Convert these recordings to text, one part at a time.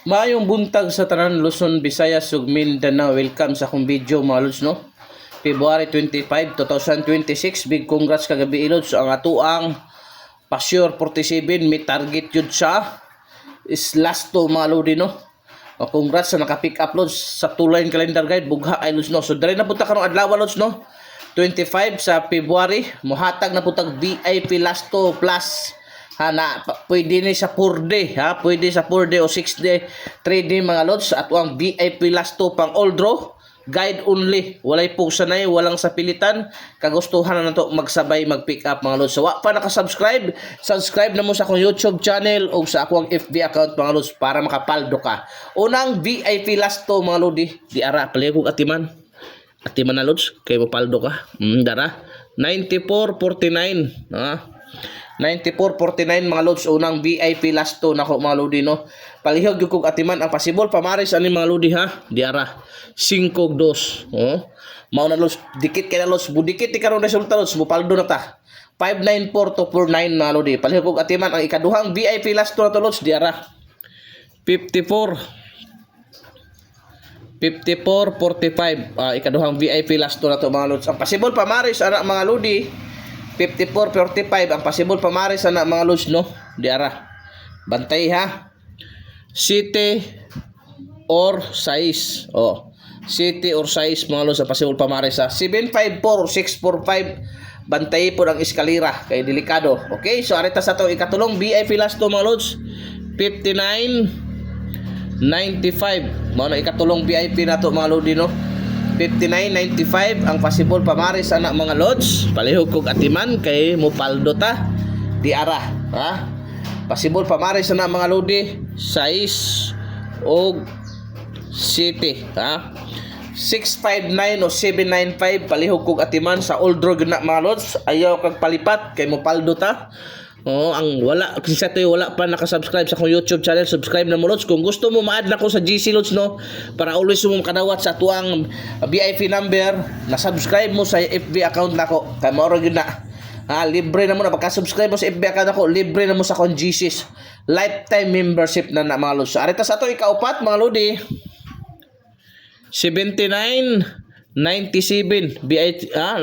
Maayong buntag sa tanan Luzon, Visayas ug Mindanao. Welcome sa akong video mga lods no. February 25, 2026. Big congrats kagabi lods. Ang atuang Pasyor 47 may target yun sa is last to mga lodi no. Congrats sa naka-pick up lods sa two-line calendar guide bugha ay lods no. So dali na punta karong adlaw lods no. 25 sa February mohatag na putag VIP last to plus na pwede ni sa 4D ha, pwede sa 4D o 6D 3D mga lods at ang VIP last to pang all draw guide only, walay po sanay, walang sapilitan, kagustuhan na nato magsabay mag-pick up mga lods. So wa pa naka-subscribe, subscribe na mo sa akong YouTube channel o sa akong FB account mga lods para makapaldo ka. Unang VIP last to mga lodi, di ara pala kong atiman na lods kay mapaldo ka. Dara 94.49 ha. 94.49 mga lods, unang VIP last to nako mga lodi no. Palihog yung kong atiman ang possible pamaris ani mga lodi ha. Diara 5-2 oh. Mao na lods, dikit kay na lods, budikit ti karon resulta lods, mupaldo na ta. 594 to 49 mga lodi. Palihog kong atiman ang ikaduhang VIP last to na to lods, diara 54-45 ikaduhang VIP last to na to mga lods. Ang possible pamaris anak mga lodi 54-45 ang possible pamaris na mga lods no. Diara bantay ha, city or size city or size mga lods ang possible pamaris ha. 754 or 645 bantay po ang eskalera kay delikado. Okay, so arita sa to ikatulong VIP last to mga lods 59-95 mao na ikatulong VIP na to mga lodi no. 59.95 ang possible pamaris anak mga lods. Palihog kog atiman kay mupaldo ta di ara ha. Possible pamaris anak mga lodi size og city ha. 659 o 795 palihog kog atiman sa old draw na mga lods. Ayaw kag palipat kay mupaldo ta. Ang wala kasi wala pa naka-subscribe sa akong YouTube channel, subscribe na mo lods. Kung gusto mo ma-add na ko sa GC lods no, para always mo makadawat sa tuang VIP number, na-subscribe mo sa FB account nako. Kay mao ra gyud na. Libre na mo na pagka-subscribe mo sa FB account nako, libre na mo sa akong GC's lifetime membership na mga lods. Arita sa to ikaupat mga lodi 79.97 BI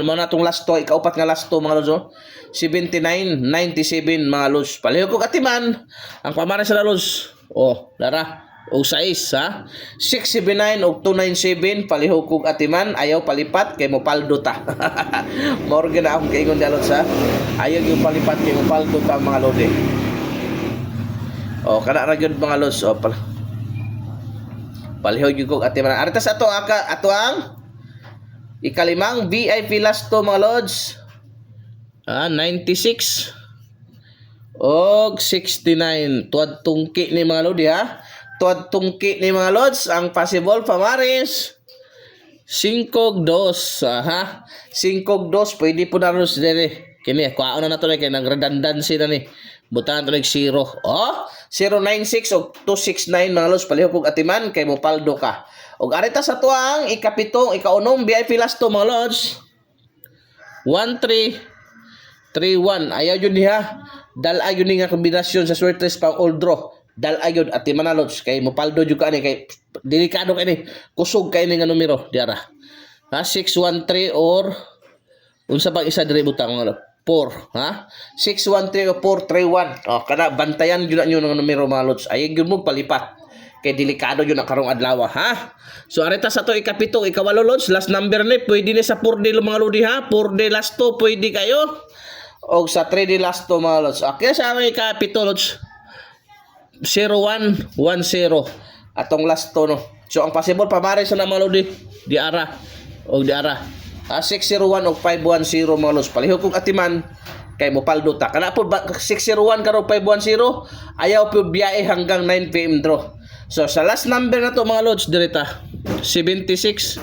mo na tong last to ikaupat nga last to mga lods 79.97 mga lods. Palihog kog atiman ang pamaris sa lods dara o size ha 679 o 297 palihog kog atiman ayaw palipat kay mo paldo ta. Morgan na akong kaingon dalot sa ayaw yung palipat kay mo paldo ta mga lodi. Kana ra gyud mga lods palihog yung kog atiman. Arita sa ato ang ikalimang VIP last to mga lods 96 og 69 tuad tungki ni mga lodi ha. Tuad tungki ni mga lods ang possible pamaris 5-2 ha. 5-2 pwede po na lods dire kini kuhaon na nato kay nang redundancy na ni butangan to nig 0 096 og 269 mga lods. Palihog kog atiman kay mopaldo ka. Og arita sa tuang ikapitong ikaunom VIP last to mga lods 1331 ayaw yun niya dal-a yun nga kombinasyon sa swertes pang old draw dal-a yun at timana lods kay mopaldo yun ka ni kay delikado ka ni kusog ka ni nga numero diara 613 or unsa bang isa dire butang 4 ha 613 o 431 kana bantayan yun na yun nga numero mga lods ayaw yun mo palipat kay delikado yun ang karong adlaw ha. So arita sa to ikapito ikawalo lods last number ni pwede ni sa 4D mga lodi ha. 4D last to pwede kayo og sa 3D last to mga lods. Okay sa among ikapito lods 0110 atong last to no. So ang possible pamaris na mga lodi di ara 601 og 510 mga lods. Palihog kog atiman kay mopaldo ta kana po 601 karo 510 ayaw po biyahe hanggang 9 PM draw. So sa last number na to mga lods direta 76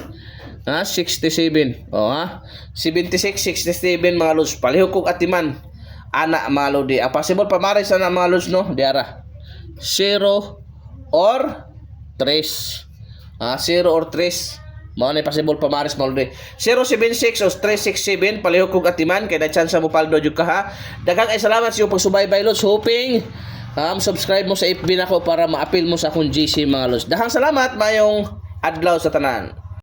67 76 67 mga lods. Palihog kog atiman ana mga lodi ang possible pamaris na mga lods no diara 0 or 3 0 or 3 mao na possible pamaris mga lodi 076 o 367 palihog kog atiman kay na chance mo paldo jud ka ha. Daghang ay salamat sa iyong pagsubaybay lods. Hoping Subscribe mo sa FB nako para ma-appeal mo sa akong GC mga lods. Dahang salamat mayong adlaw sa tanan.